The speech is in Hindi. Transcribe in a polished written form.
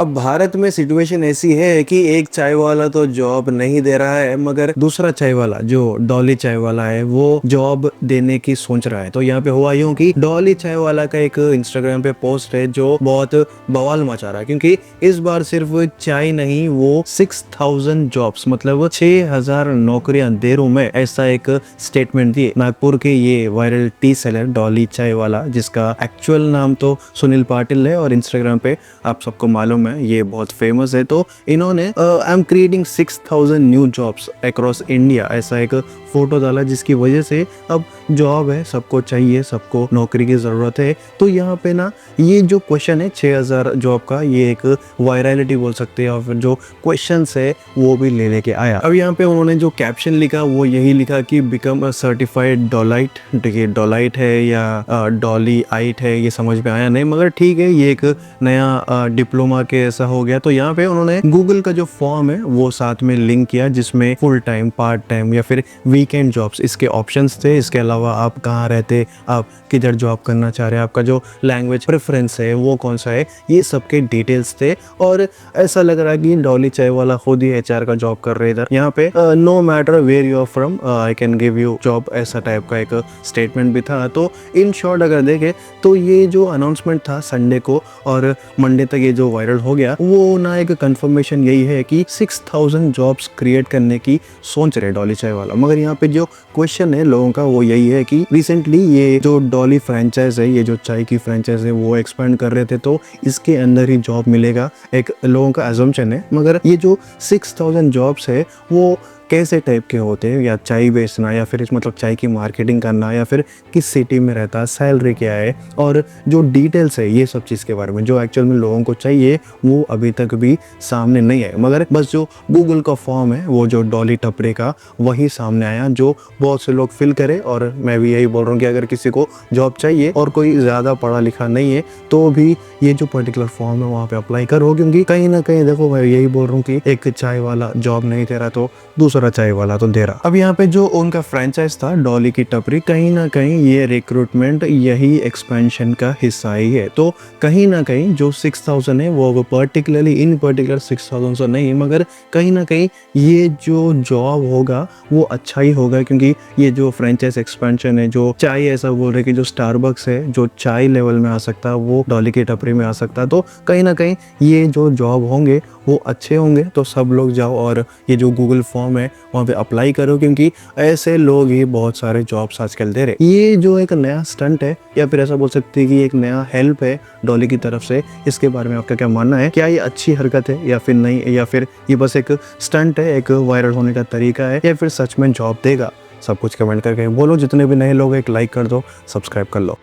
अब भारत में सिचुएशन ऐसी है कि एक चाय वाला तो जॉब नहीं दे रहा है, मगर दूसरा चाय वाला जो डॉली चाय वाला है वो जॉब देने की सोच रहा है। तो यहाँ पे हुआ यूं कि डॉली चाय वाला का एक इंस्टाग्राम पे पोस्ट है जो बहुत बवाल मचा रहा है, क्योंकि इस बार सिर्फ चाय नहीं, वो 6000 जॉब्स मतलब 6000 नौकरियां दे रहा हूं मैं, ऐसा एक स्टेटमेंट दिए। नागपुर के ये वायरल टी सेलर डॉली चाय वाला, जिसका एक्चुअल नाम तो सुनील पाटिल है और इंस्टाग्राम पे आप सबको मालूम है ये बहुत फेमस है। तो इन्होंने I am creating 6000 new jobs across India, ऐसा एक फोटो डाला, जिसकी वजह से अब जॉब है, सबको चाहिए, सबको नौकरी की जरूरत है। तो यहाँ पे ना ये जो क्वेश्चन है 6000 जॉब का, ये एक वायरलिटी बोल सकते हैं, और फिर जो क्वेश्चन है वो भी ले लेके आया। अब यहाँ पे उन्होंने जो कैप्शन लिखा वो यही लिखा कि बिकम अ सर्टिफाइड डॉलाइट। देखिए डॉलाइट है या डॉली आइट है ये समझ में आया नहीं, मगर ठीक है, ये एक नया डिप्लोमा के ऐसा हो गया। तो यहाँ पे उन्होंने गूगल का जो फॉर्म है वो साथ में लिंक किया, जिसमें फुल टाइम, पार्ट टाइम या फिर वीकेंड जॉब्स इसके ऑप्शंस थे। इसके अलावा आप कहाँ रहते, आप किधर जॉब करना चाह रहे हैं, आपका जो लैंग्वेज प्रेफरेंस है वो कौन सा है, ये सबके डिटेल्स थे। और ऐसा लग रहा है कि डॉली चाय वाला खुद ही एचआर का जॉब कर रहे हैं इधर। यहाँ पे no matter where you are from I can give you job, ऐसा टाइप का एक स्टेटमेंट भी था। तो इन शॉर्ट अगर देखें तो ये जो अनाउंसमेंट था संडे को और मंडे तक ये जो वायरल हो गया, वो ना एक कंफर्मेशन यही है कि 6000 जॉब्स क्रिएट करने की सोच रहे डॉली चाय वाला। मगर यहाँ पे जो क्वेश्चन है लोगों का वो यही है कि रिसेंटली ये जो डॉली फ्रेंचाइज है, ये जो चाय की फ्रेंचाइज है, वो एक्सपेंड कर रहे थे, तो इसके अंदर ही जॉब मिलेगा, एक लोगों का एजम्पशन है। मगर ये जो 6000 जॉब्स है वो कैसे टाइप के होते हैं, या चाय बेचना, या फिर मतलब चाय की मार्केटिंग करना, या फिर किस सिटी में रहता, सैलरी क्या है, और जो डिटेल्स है ये सब चीज़ के बारे में जो एक्चुअल में लोगों को चाहिए वो अभी तक भी सामने नहीं है। मगर बस जो गूगल का फॉर्म है वो जो डॉली टपरे का, वही सामने आया, जो बहुत से लोग फिल करे। और मैं भी यही बोल रहा हूँ कि अगर किसी को जॉब चाहिए और कोई ज़्यादा पढ़ा लिखा नहीं है तो भी ये जो पर्टिकुलर फॉर्म है वहाँ पे अप्लाई करो, क्योंकि कहीं ना कहीं देखो, मैं यही बोल रहा हूँ कि एक चाय वाला जॉब नहीं दे रहा तो दूसरा चाय वाला तो दे रहा। अब यहाँ पे जो उनका फ्रेंचाइज था डॉली की टपरी, कहीं ना कहीं ये रिक्रूटमेंट यही एक्सपेंशन का हिस्सा ही है। तो कहीं ना कहीं जो 6000 है वो पर्टिकुलरली इन पर्टिकुलर 6000 से नहीं, मगर कहीं ना कहीं ये जो जॉब होगा वो अच्छा ही होगा, क्योंकि ये जो फ्रेंचाइज एक्सपेंशन है, जो चाय ऐसा बोल रहे कि जो स्टारबक्स है जो चाय लेवल में आ सकता है वो डॉली की टपरी में आ सकता है। तो कहीं ना कहीं ये जो जॉब होंगे वो अच्छे होंगे। तो सब लोग जाओ और ये जो गूगल फॉर्म है वहाँ पे अप्लाई करो, क्योंकि ऐसे लोग ही बहुत सारे जॉब्स आजकल दे रहे। ये जो एक नया स्टंट है, या फिर ऐसा बोल सकते हैं कि एक नया हेल्प है डॉली की तरफ से, इसके बारे में आपका क्या मानना है? क्या ये अच्छी हरकत है या फिर नहीं, या फिर ये बस एक स्टंट है, एक वायरल होने का तरीका है, या फिर सच में जॉब देगा? सब कुछ कमेंट करके बोलो। जितने भी नए लोग एक लाइक कर दो, सब्सक्राइब कर लो।